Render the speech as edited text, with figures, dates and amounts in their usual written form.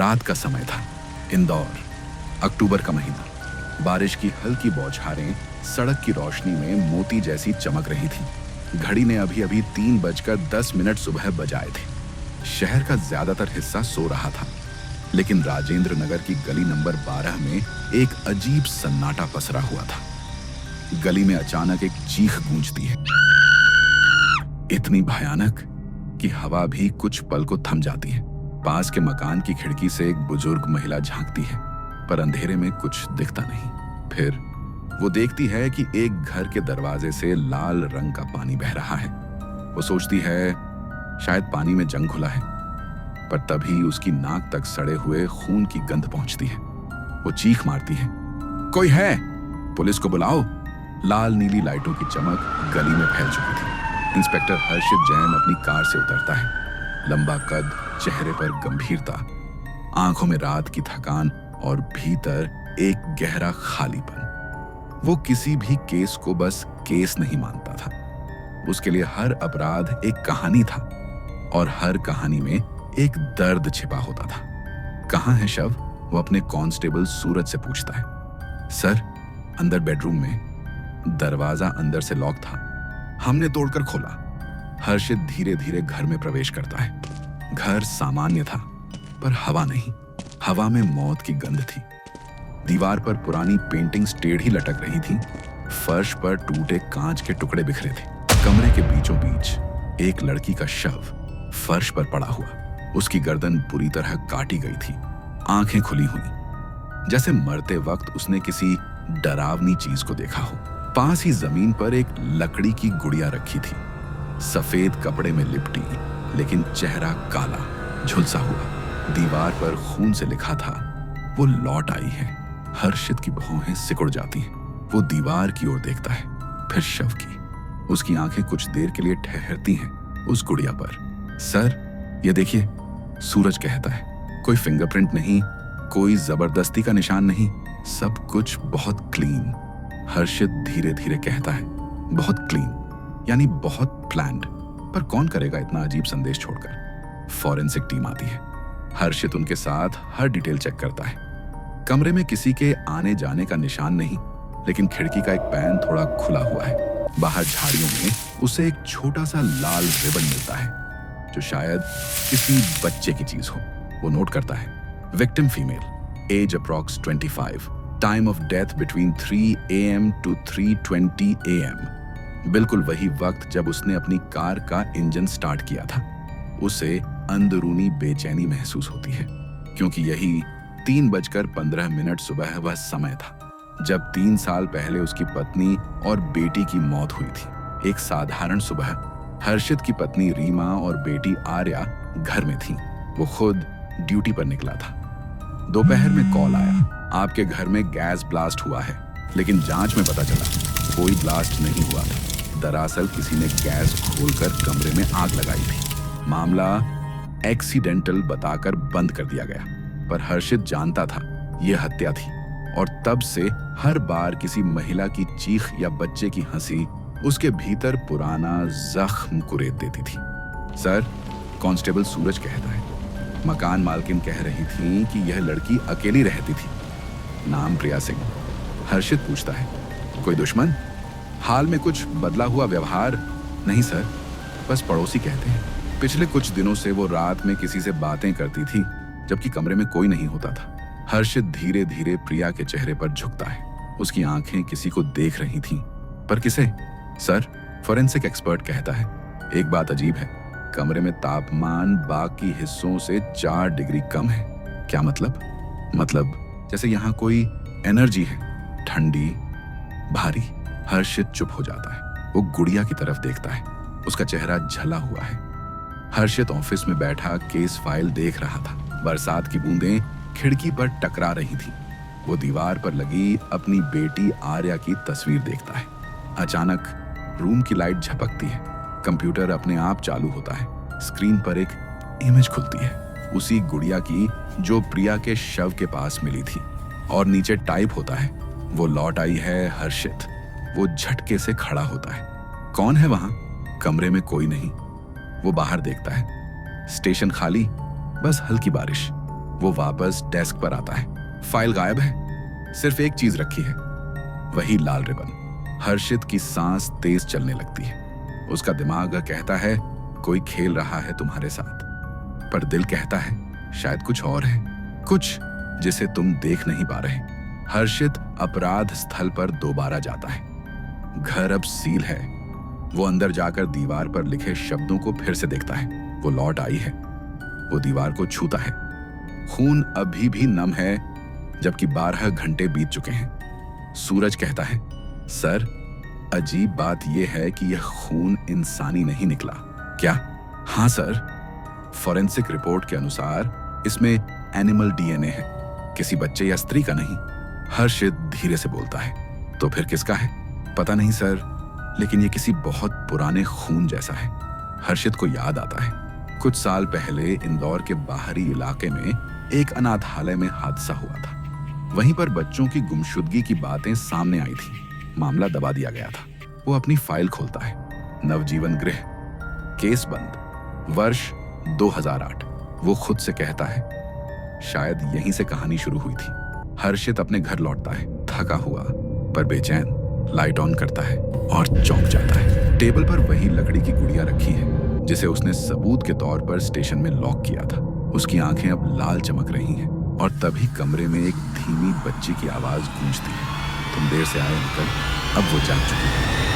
रात का समय था। इंदौर, अक्टूबर का महीना। बारिश की हल्की बौछारें सड़क की रोशनी में मोती जैसी चमक रही थी। घड़ी ने अभी अभी 3:10 सुबह बजाए थे। शहर का ज्यादातर हिस्सा सो रहा था, लेकिन राजेंद्र नगर की गली नंबर 12 में एक अजीब सन्नाटा पसरा हुआ था। गली में अचानक एक चीख गूंजती है, इतनी भयानक कि हवा भी कुछ पल को थम जाती है। पास के मकान की खिड़की से एक बुजुर्ग महिला झांकती है, पर अंधेरे में कुछ दिखता नहीं। फिर वो देखती है कि एक घर के दरवाजे से लाल रंग का पानी बह रहा है। वो सोचती है शायद पानी में जंग घुला है, पर तभी उसकी नाक तक सड़े हुए खून की गंध पहुंचती है। वो चीख मारती है, कोई है, पुलिस को बुलाओ। लाल नीली लाइटों की चमक गली में फैल चुकी थी। इंस्पेक्टर हर्षित जैन अपनी कार से उतरता है। लंबा कद, चेहरे पर गंभीरता, आंखों में रात की थकान और भीतर एक गहरा खालीपन। वो किसी भी केस को बस केस नहीं मानता था। उसके लिए हर अपराध एक कहानी था, और हर कहानी में एक दर्द छिपा होता था। कहाँ है शव? वो अपने कांस्टेबल सूरज से पूछता है। सर, अंदर बेडरूम में। दरवाजा अंदर से लॉक था, हमने तोड़कर खोला। हर्षित धीरे धीरे घर में प्रवेश करता है। घर सामान्य था, पर हवा नहीं। हवा में मौत की गंध थी। दीवार पर पुरानी पेंटिंग्स टेढ़ी लटक रही थी। फर्श पर टूटे कांच के टुकड़े बिखरे थे। कमरे के बीचों बीच एक लड़की का शव फर्श पर पड़ा हुआ। उसकी गर्दन पूरी तरह काटी गई थी, आंखें खुली हुई, जैसे मरते वक्त उसने किसी डरावनी चीज को देखा हो। पास ही जमीन पर एक लकड़ी की गुड़िया रखी थी, सफेद कपड़े में लिपटी, लेकिन चेहरा काला, झुलसा हुआ। दीवार पर खून से लिखा था, वो लौट आई है। हर्षित की भौहें सिकुड़ जाती हैं। वो दीवार की ओर देखता है, फिर शव की। उसकी आंखें कुछ देर के लिए ठहरती हैं उस गुड़िया पर। सर, ये देखिए, सूरज कहता है। कोई फिंगरप्रिंट नहीं, कोई जबरदस्ती का निशान नहीं, सब कुछ बहुत क्लीन। हर्षित धीरे धीरे कहता है, बहुत क्लीन यानी बहुत प्लान्ड। पर कौन करेगा इतना अजीब संदेश छोड़कर? फॉरेंसिक टीम आती है। हर्षित उनके साथ हर डिटेल चेक करता है। कमरे में किसी के आने जाने का निशान नहीं, लेकिन खिड़की का एक पैन थोड़ा खुला हुआ है। बाहर झाड़ियों में उसे एक छोटा सा लाल रिबन मिलता है, जो शायद किसी बच्चे की चीज हो। वो नोट करता है, victim female, age approx 25, time of death between 3 AM to 3:20 AM। बिल्कुल वही वक्त जब उसने अपनी कार का इंजन स्टार्ट किया था। उसे अंदरूनी बेचैनी महसूस होती है, क्योंकि यही 3:15 सुबह वह समय था जब 3 साल पहले उसकी पत्नी और बेटी की मौत हुई थी। एक साधारण सुबह हर्षित की पत्नी रीमा और बेटी आर्या घर में थी। वो खुद ड्यूटी पर निकला था। दोपहर में कॉल आया, आपके घर में गैस ब्लास्ट हुआ है। लेकिन जांच में पता चला कोई ब्लास्ट नहीं हुआ था। दरअसल किसी ने गैस खोलकर कमरे में आग लगाई थी। मामला एक्सीडेंटल बताकर बंद कर दिया गया, पर हर्षित जानता था यह हत्या थी, और तब से हर बार किसी महिला की चीख या बच्चे की हंसी उसके भीतर पुराना जख्म कुरेद देती थी। सर, कांस्टेबल सूरज कहता है, मकान मालकिन कह रही थी कि यह लड़की अकेली रहती थी। नाम प्रिया सिंह। हर्षित पूछता है, कोई दुश्मन? हाल में कुछ बदला हुआ व्यवहार? नहीं सर, बस पड़ोसी कहते हैं पिछले कुछ दिनों से वो रात में किसी से बातें करती थी, जबकि कमरे में कोई नहीं होता था। हर्षित धीरे धीरे प्रिया के चेहरे पर झुकता है। उसकी आंखें किसी को देख रही थीं, पर किसे? सर, फोरेंसिक एक्सपर्ट कहता है, एक बात अजीब है, कमरे में तापमान बाकी हिस्सों से 4 डिग्री कम है। क्या मतलब? मतलब जैसे यहाँ कोई एनर्जी है, ठंडी, भारी। हर्षित चुप हो जाता है। वो गुड़िया की तरफ देखता है। उसका चेहरा झला हुआ है। हर्षित ऑफिस में बैठा केस फाइल देख रहा था। बरसात की बूंदें खिड़की पर टकरा रही थी। वो दीवार पर लगी अपनी बेटी आर्या की तस्वीर देखता है। अचानक रूम की लाइट झपकती है। कंप्यूटर अपने आप चालू होता है। स्क्रीन पर एक इमेज खुलती है, उसी गुड़िया की जो प्रिया के शव के पास मिली थी, और नीचे टाइप होता है, वो लौट आई है हर्षित। वो झटके से खड़ा होता है। कौन है वहां? कमरे में कोई नहीं। वो बाहर देखता है। स्टेशन खाली, बस हल्की बारिश। वो वापस डेस्क पर आता है। फाइल गायब है, सिर्फ एक चीज रखी है, वही लाल रिबन। हर्षित की सांस तेज चलने लगती है। उसका दिमाग कहता है कोई खेल रहा है तुम्हारे साथ, पर दिल कहता है शायद कुछ और है, कुछ जिसे तुम देख नहीं पा रहे। हर्षित अपराध स्थल पर दोबारा जाता है। घर अब सील है। वो अंदर जाकर दीवार पर लिखे शब्दों को फिर से देखता है। वो लौट आई है। वो दीवार को छूता है। खून अभी भी नम है, जबकि 12 घंटे बीत चुके हैं। सूरज कहता है सर, अजीब बात यह है कि यह खून इंसानी नहीं निकला। क्या? हाँ सर, फॉरेंसिक रिपोर्ट के अनुसार इसमें एनिमल डीएनए है, किसी बच्चे या स्त्री का नहीं। हर्षित धीरे से बोलता है तो फिर किसका है? पता नहीं सर, लेकिन ये किसी बहुत पुराने खून जैसा है। हर्षित को याद आता है कुछ साल पहले इंदौर के बाहरी इलाके में एक अनाथालय में हादसा हुआ था। वहीं पर बच्चों की गुमशुदगी की बातें सामने आई थी। मामला दबा दिया गया था। वो अपनी फाइल खोलता है। नवजीवन गृह, केस बंद, वर्ष 2008। वो खुद से कहता है शायद यहीं से कहानी शुरू हुई थी। हर्षित अपने घर लौटता है, थका हुआ पर बेचैन। लाइट ऑन करता है और चौंक जाता है। टेबल पर वही लकड़ी की गुड़िया रखी है जिसे उसने सबूत के तौर पर स्टेशन में लॉक किया था। उसकी आंखें अब लाल चमक रही हैं और तभी कमरे में एक धीमी बच्ची की आवाज गूंजती है, तुम देर से आए अंकल। अब वो जाग चुकी है।